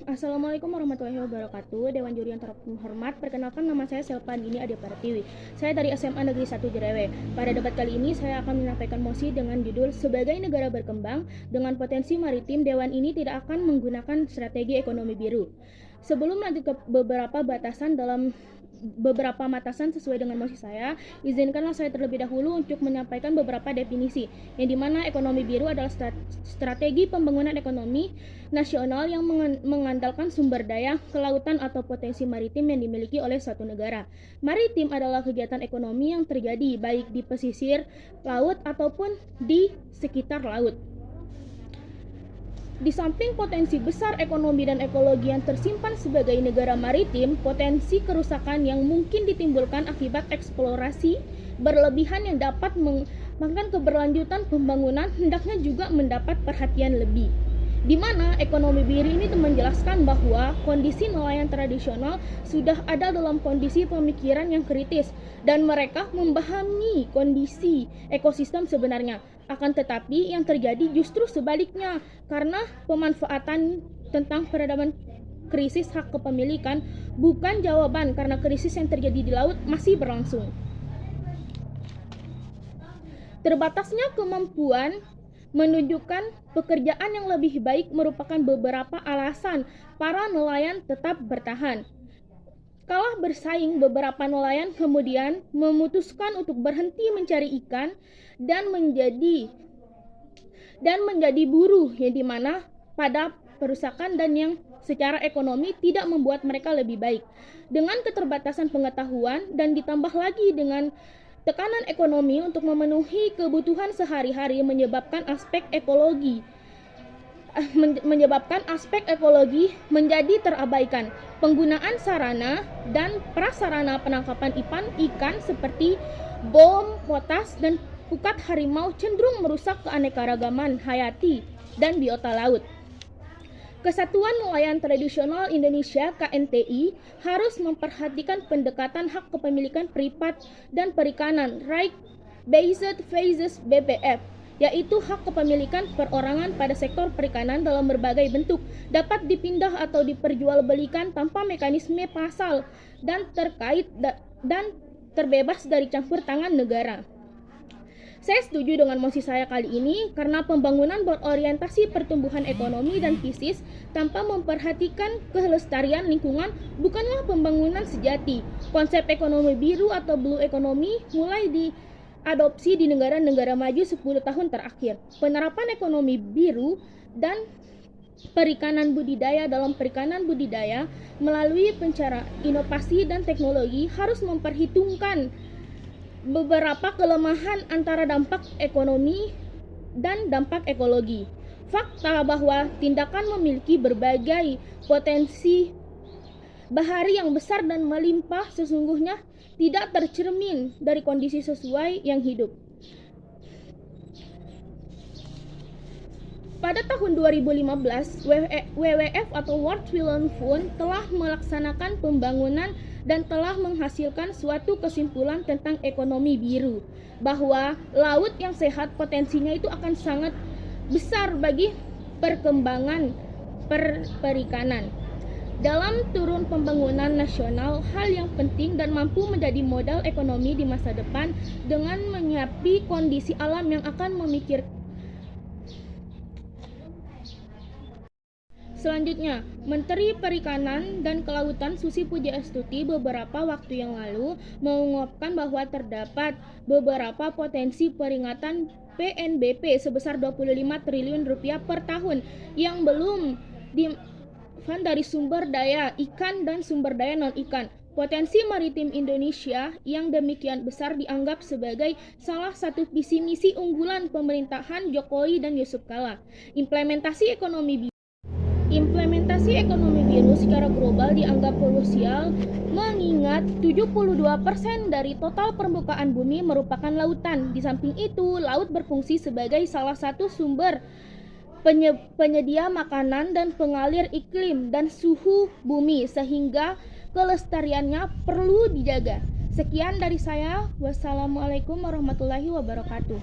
Assalamualaikum warahmatullahi wabarakatuh. Dewan Juri yang terhormat, perkenalkan nama saya Selvandini Ade Pratiwi. Saya dari SMA Negeri 1 Jerewe. Pada debat kali ini saya akan menyampaikan mosi dengan judul sebagai negara berkembang dengan potensi maritim, Dewan ini tidak akan menggunakan strategi ekonomi biru. Sebelum lanjut ke beberapa batasan sesuai dengan mosi saya, izinkanlah saya terlebih dahulu untuk menyampaikan beberapa definisi, yang dimana ekonomi biru adalah strategi pembangunan ekonomi nasional yang mengandalkan sumber daya kelautan atau potensi maritim yang dimiliki oleh suatu negara. Maritim adalah kegiatan ekonomi yang terjadi baik di pesisir laut ataupun di sekitar laut. Di samping potensi besar ekonomi dan ekologi yang tersimpan sebagai negara maritim, potensi kerusakan yang mungkin ditimbulkan akibat eksplorasi berlebihan yang dapat mengakibatkan keberlanjutan pembangunan hendaknya juga mendapat perhatian lebih. Di mana ekonomi biru ini menjelaskan bahwa kondisi nelayan tradisional sudah ada dalam kondisi pemikiran yang kritis dan mereka memahami kondisi ekosistem sebenarnya. Akan tetapi yang terjadi justru sebaliknya, karena pemanfaatan tentang peradaban krisis hak kepemilikan bukan jawaban karena krisis yang terjadi di laut masih berlangsung. Terbatasnya kemampuan menunjukkan pekerjaan yang lebih baik merupakan beberapa alasan para nelayan tetap bertahan. Kalah bersaing, beberapa nelayan kemudian memutuskan untuk berhenti mencari ikan dan menjadi buruh, yang dimana pada perusakan dan yang secara ekonomi tidak membuat mereka lebih baik. Dengan keterbatasan pengetahuan dan ditambah lagi dengan tekanan ekonomi untuk memenuhi kebutuhan sehari-hari menyebabkan aspek ekologi menjadi terabaikan. Penggunaan sarana dan prasarana penangkapan ikan seperti bom, potas, dan pukat harimau cenderung merusak keanekaragaman hayati dan biota laut. Kesatuan Nelayan Tradisional Indonesia (KNTI) harus memperhatikan pendekatan hak kepemilikan privat dan perikanan Right-Based Phases BPF, yaitu hak kepemilikan perorangan pada sektor perikanan dalam berbagai bentuk dapat dipindah atau diperjualbelikan tanpa mekanisme pasal dan terbebas dari campur tangan negara. Saya setuju dengan mosi saya kali ini karena pembangunan berorientasi pertumbuhan ekonomi dan fisik tanpa memperhatikan kelestarian lingkungan bukanlah pembangunan sejati. Konsep ekonomi biru atau blue economy mulai diadopsi di negara-negara maju 10 tahun terakhir. Penerapan ekonomi biru dan perikanan budidaya melalui inovasi dan teknologi harus memperhitungkan beberapa kelemahan antara dampak ekonomi dan dampak ekologi. Fakta bahwa tindakan memiliki berbagai potensi bahari yang besar dan melimpah sesungguhnya tidak tercermin dari kondisi sesuai yang hidup. Pada tahun 2015, WWF atau World Wildlife Fund telah melaksanakan pembangunan dan telah menghasilkan suatu kesimpulan tentang ekonomi biru, bahwa laut yang sehat potensinya itu akan sangat besar bagi perkembangan perikanan. Dalam turun pembangunan nasional, hal yang penting dan mampu menjadi modal ekonomi di masa depan dengan menyiapi kondisi alam yang akan memikirkan. Selanjutnya, Menteri Perikanan dan Kelautan Susi Pujiastuti beberapa waktu yang lalu mengungkapkan bahwa terdapat beberapa potensi peringatan PNBP sebesar 25 triliun rupiah per tahun yang belum dimanfaatkan dari sumber daya ikan dan sumber daya non-ikan. Potensi maritim Indonesia yang demikian besar dianggap sebagai salah satu visi misi unggulan pemerintahan Jokowi dan Yusuf Kala. Implementasi ekonomi biru secara global dianggap krusial mengingat 72% dari total permukaan bumi merupakan lautan. Di samping itu, laut berfungsi sebagai salah satu sumber penyedia makanan dan pengalir iklim dan suhu bumi sehingga kelestariannya perlu dijaga. Sekian dari saya. Wassalamualaikum warahmatullahi wabarakatuh.